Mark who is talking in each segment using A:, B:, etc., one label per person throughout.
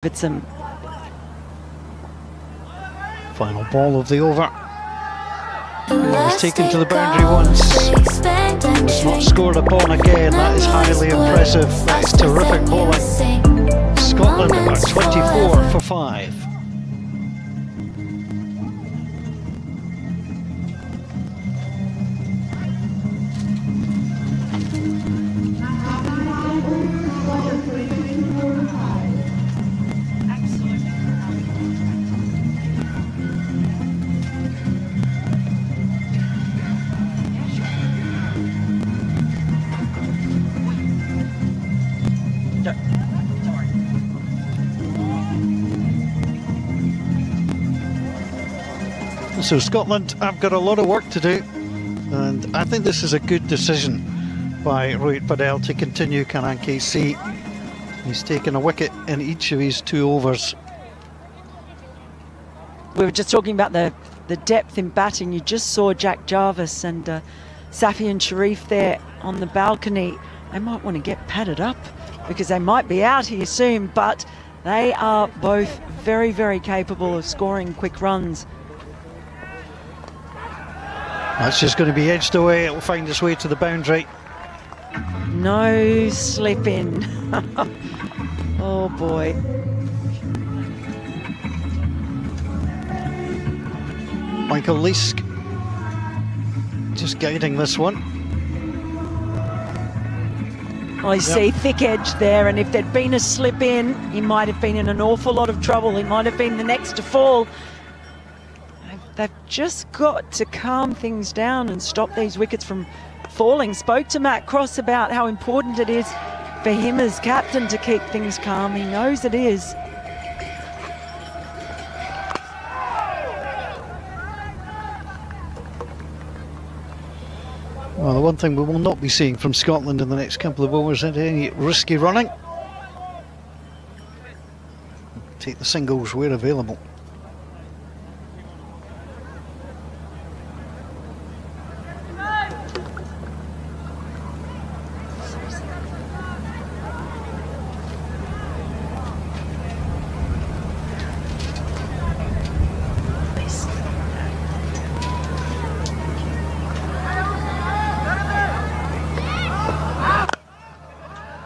A: It's a
B: final ball of the over. He was taken to the boundary once, has not scored upon again. That is highly impressive. That is terrific bowling. Scotland are 24 for 5. So Scotland have got a lot of work to do, and I think this is a good decision by Rohit Patel to continue Karan KC. He's taken a wicket in each of his 2 overs.
A: We were just talking about the depth in batting. You just saw Jack Jarvis and Safi and Sharif there on the balcony. They might want to get padded up because they might be out here soon, but they are both very, very capable of scoring quick runs.
B: That's just going to be edged away. It will find its way to the boundary.
A: No slip in. Oh boy.
B: Michael Leask just guiding this one.
A: I see thick edge there, and if there'd been a slip in, he might have been in an awful lot of trouble. He might have been the next to fall. They've just got to calm things down and stop these wickets from falling. Spoke to Matt Cross about how important it is for him as captain to keep things calm. He knows it is.
B: Well, the one thing we will not be seeing from Scotland in the next couple of overs is any risky running. Take the singles where available.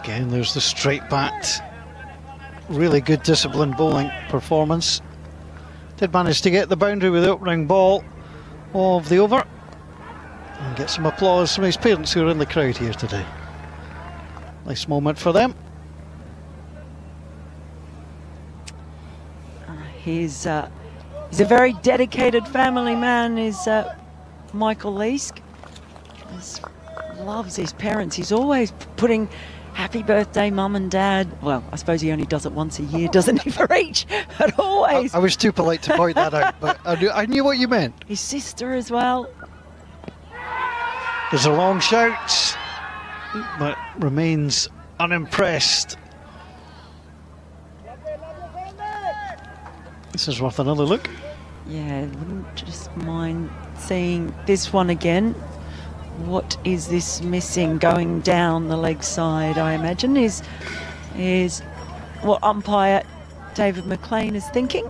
B: Again, there's the straight bat. Really good disciplined bowling performance. Did manage to get the boundary with the opening ball of the over and get some applause from his parents who are in the crowd here today. Nice moment for them.
A: He's a very dedicated family man, is Michael Leask. He loves his parents. He's always putting happy birthday, mum and dad. Well, I suppose he only does it once a year, doesn't he, for each? But always.
B: I was too polite to point that out, but I knew what you meant.
A: His sister as well.
B: There's a long shout, but remains unimpressed. This is worth another look.
A: Yeah, wouldn't just mind seeing this one again. What is this missing going down the leg side, I imagine, is what umpire David McLean is thinking.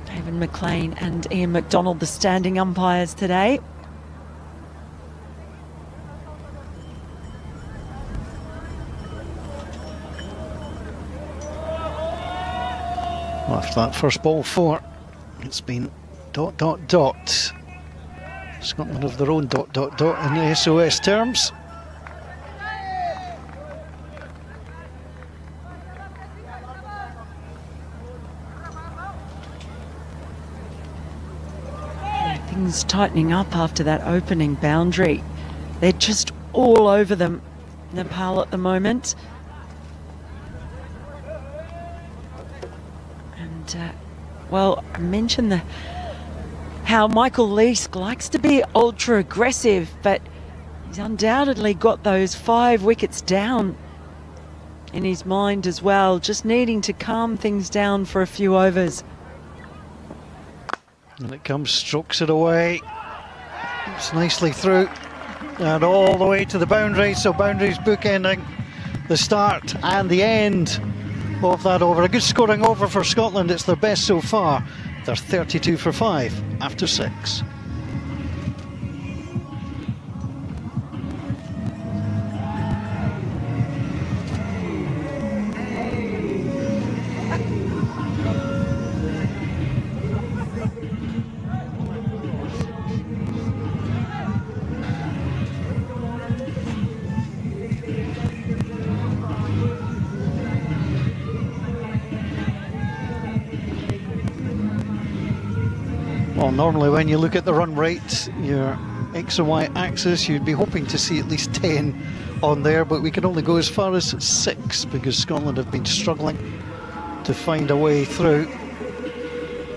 A: David McLean and Ian McDonald, the standing umpires today.
B: Well, after that first ball 4, it's been ... Scotland have their own ... in the SOS terms.
A: Things tightening up after that opening boundary. They're just all over them, Nepal, at the moment. And, well, I mentioned how Michael Leask likes to be ultra aggressive, but he's undoubtedly got those 5 wickets down in his mind as well, just needing to calm things down for a few overs.
B: And it comes, strokes it away. It's nicely through and all the way to the boundary, so boundary's bookending the start and the end of that over. A good scoring over for Scotland. It's their best so far. They're 32 for 5 after 6. Well, normally when you look at the run rate, your X and Y axis, you'd be hoping to see at least 10 on there, but we can only go as far as 6 because Scotland have been struggling to find a way through,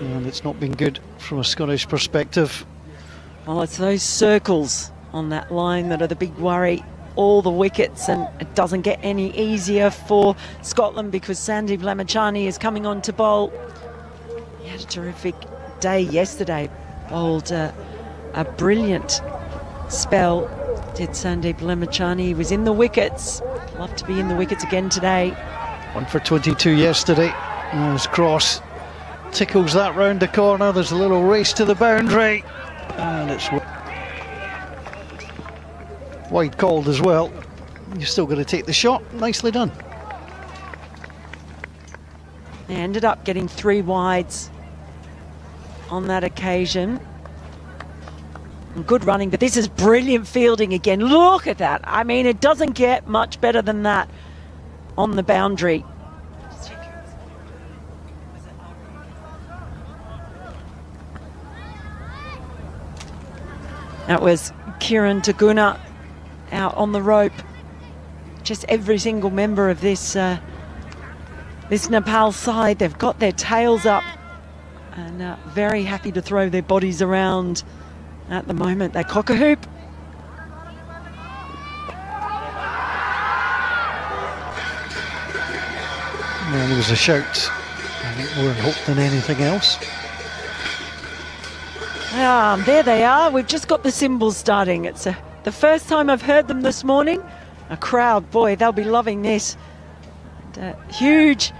B: and it's not been good from a Scottish perspective.
A: Well, it's those circles on that line that are the big worry. All the wickets, and it doesn't get any easier for Scotland because Sandeep Lamachani is coming on to bowl. He had a terrific day yesterday, bowled a brilliant spell, did Sandeep Lamachani. He was in the wickets, love to be in the wickets again today.
B: 1 for 22 yesterday. His cross tickles that round the corner. There's a little race to the boundary, and it's wide called as well. You're still going to take the shot. Nicely done.
A: They ended up getting 3 wides on that occasion. And good running, but this is brilliant fielding again. Look at that. I mean, it doesn't get much better than that on the boundary. That was Kiran Taguna out on the rope. Just every single member of this this Nepal side, they've got their tails up and very happy to throw their bodies around at the moment. They cock a hoop.
B: Well, there was a shout, I think, more in hope than anything else.
A: There they are. We've just got the cymbals starting. It's the first time I've heard them this morning. A crowd, boy, they'll be loving this. And a huge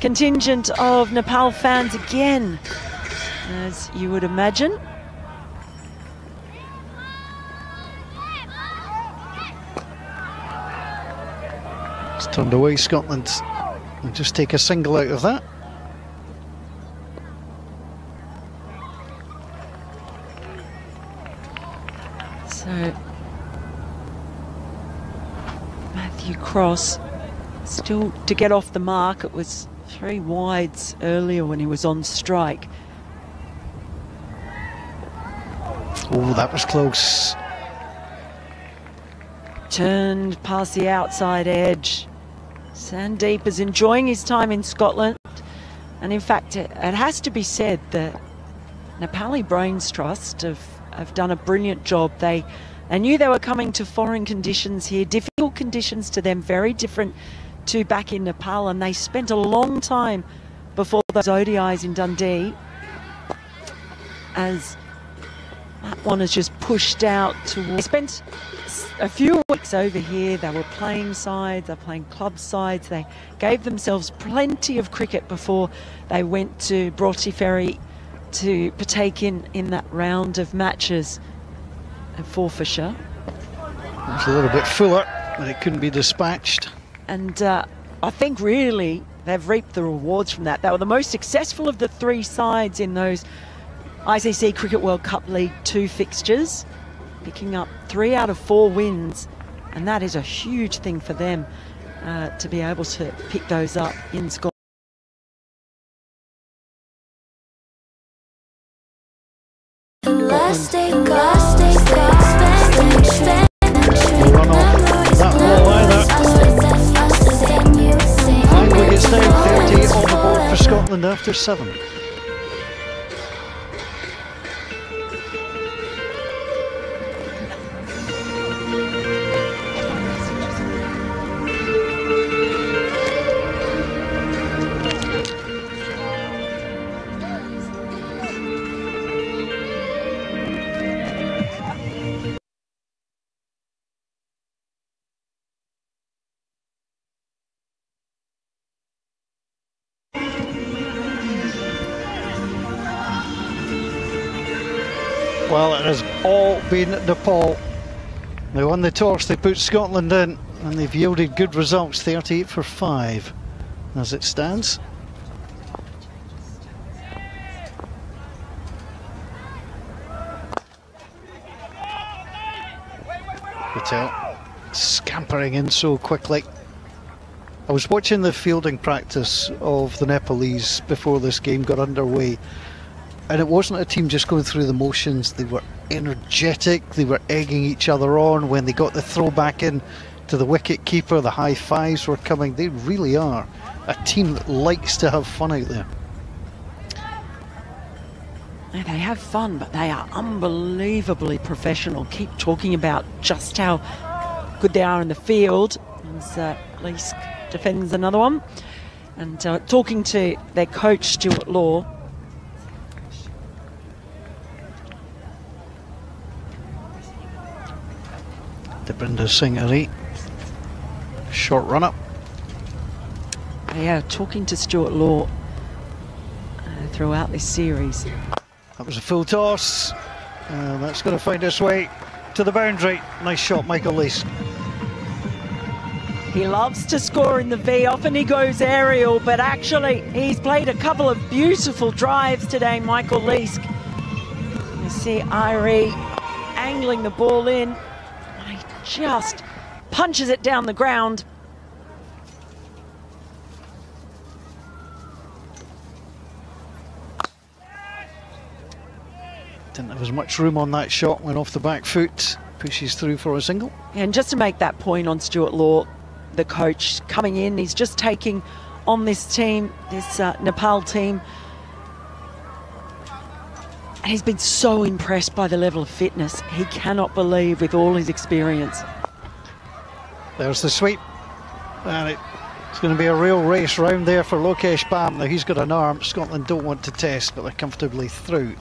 A: contingent of Nepal fans again, as you would imagine.
B: It's turned away Scotland. We'll just take a single out of that.
A: So Matthew Cross still to get off the mark. It was 3 wides earlier when he was on strike.
B: Oh, that was close.
A: Turned past the outside edge. Sandeep is enjoying his time in Scotland, and in fact it has to be said that Nepali Brains Trust have done a brilliant job. They knew they were coming to foreign conditions here, difficult conditions to them, very different to back in Nepal, and they spent a long time before those ODIs in Dundee, as that one has just pushed out towards. They spent a few weeks over here. They were playing sides, they're playing club sides. They gave themselves plenty of cricket before they went to Broughty Ferry to partake in that round of matches at Forfarshire.
B: It's a little bit fuller, but it couldn't be dispatched.
A: And I think really they've reaped the rewards from that. They were the most successful of the 3 sides in those ICC Cricket World Cup League 2 fixtures, picking up 3 out of 4 wins, and that is a huge thing for them to be able to pick those up in Scotland.
B: Wickets down, 30 on the board for Scotland after 7. Well, it has all been Nepal. They won the toss, they put Scotland in, and they've yielded good results, 38 for 5 as it stands. Patel scampering in so quickly. I was watching the fielding practice of the Nepalese before this game got underway, and it wasn't a team just going through the motions. They were energetic, they were egging each other on. When they got the throw back in to the wicket keeper, the high fives were coming. They really are a team that likes to have fun out there.
A: They have fun, but they are unbelievably professional. Keep talking about just how good they are in the field. As Leask defends another one. And talking to their coach, Stuart Law.
B: Debrinder Singh, short run up.
A: Yeah, talking to Stuart Law throughout this series.
B: That was a full toss. That's going to find its way to the boundary. Nice shot, Michael Leask.
A: He loves to score in the V. Often he goes aerial, but actually he's played a couple of beautiful drives today, Michael Leask. You see Irie angling the ball in. He just punches it down the ground.
B: Didn't have as much room on that shot, went off the back foot, pushes through for a single.
A: And just to make that point on Stuart Law, the coach coming in, he's just taking on this team, this Nepal team. And he's been so impressed by the level of fitness. He cannot believe with all his experience.
B: There's the sweep. And it's going to be a real race round there for Lokesh Bam. Now he's got an arm Scotland don't want to test, but they're comfortably through.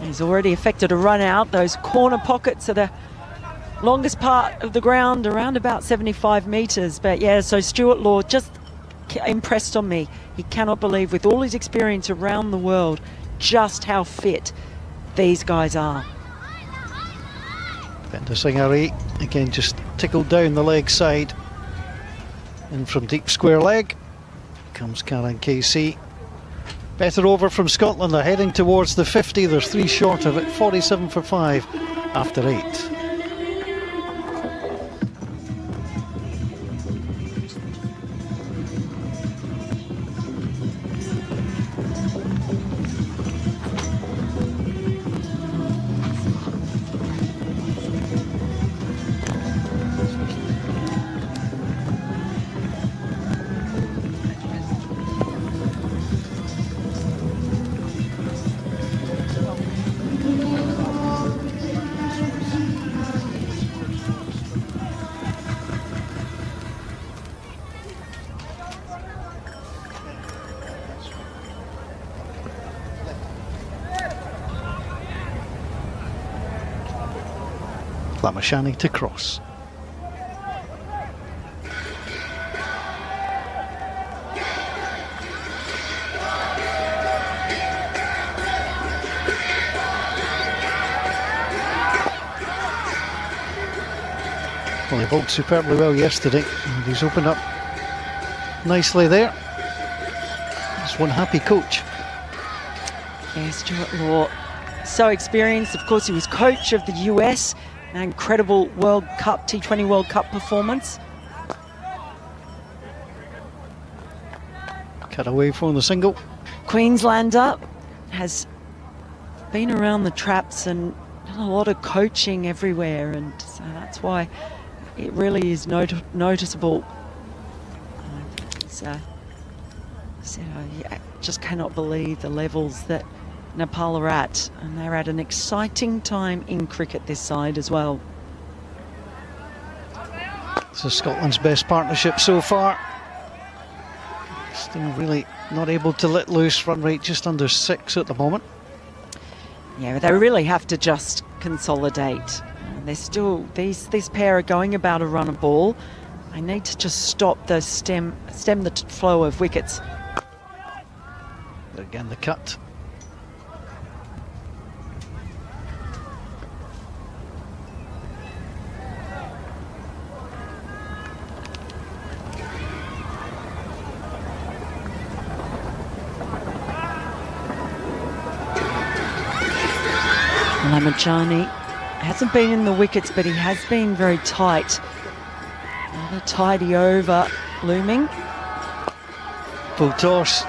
A: He's already effected a run out. Those corner pockets are the longest part of the ground, around about 75 metres. But yeah, so Stuart Law just impressed on me. He cannot believe with all his experience around the world just how fit these guys are.
B: Bender Singh again just tickled down the leg side. In from deep square leg comes Karen KC. Better over from Scotland. They're heading towards the 50. There's 3 short of it. 47 for 5 after 8. Lamashani to cross. Well, he bowled superbly well yesterday, and he's opened up nicely there. Just one happy coach.
A: Yeah, Stuart Law, so experienced. Of course, he was coach of the US. An incredible World Cup, T20 World Cup performance.
B: Cut away from the single.
A: Queenslander has been around the traps and done a lot of coaching everywhere, and so that's why it really is noticeable. I just cannot believe the levels that Nepal are at, and they're at an exciting time in cricket this side as well.
B: This is Scotland's best partnership so far. Still really not able to let loose. Run rate just under 6 at the moment.
A: Yeah, they really have to just consolidate. They're still, this pair are going about a run of ball. They need to just stop the stem the flow of wickets.
B: Again, the cut.
A: Lamachani hasn't been in the wickets, but he has been very tight. Another tidy over looming.
B: Full toss.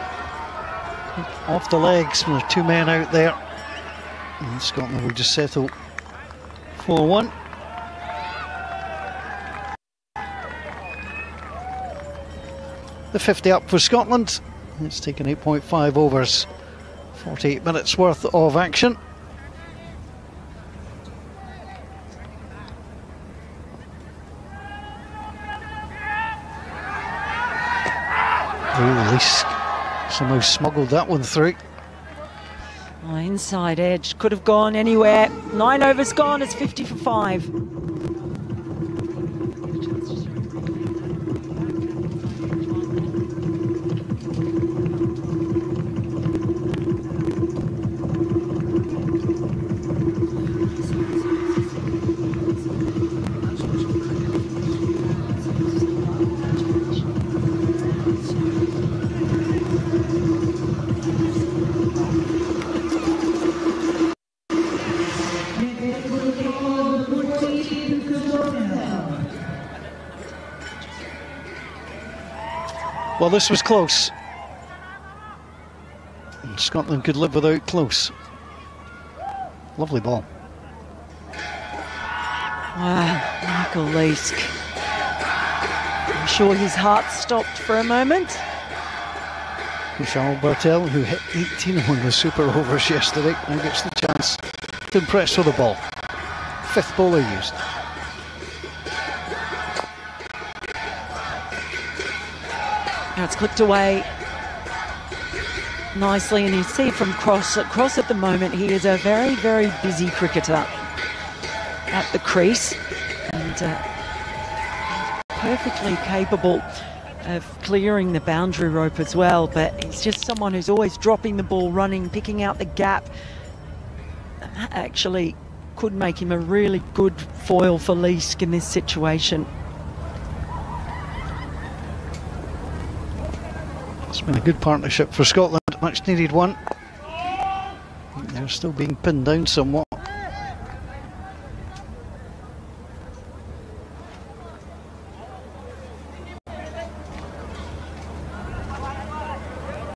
B: Off the legs, there are two men out there. And Scotland will just settle 4-1. The 50 up for Scotland. It's taken 8.5 overs, 48 minutes worth of action. Least somehow smuggled that one through.
A: Oh, inside edge, could have gone anywhere. 9 overs gone, it's 50 for 5.
B: Well, this was close. And Scotland could live without close. Lovely ball.
A: Wow, Michael Leask. I'm sure his heart stopped for a moment.
B: Michel Bartel, who hit 18 on the super overs yesterday, now gets the chance to impress with the ball. 5th bowler used.
A: Now it's clipped away nicely, and you see from Cross at the moment, he is a very, very busy cricketer at the crease, and perfectly capable of clearing the boundary rope as well, but he's just someone who's always dropping the ball, running, picking out the gap. That actually could make him a really good foil for Leask in this situation.
B: It's been a good partnership for Scotland, much needed one. They're still being pinned down somewhat.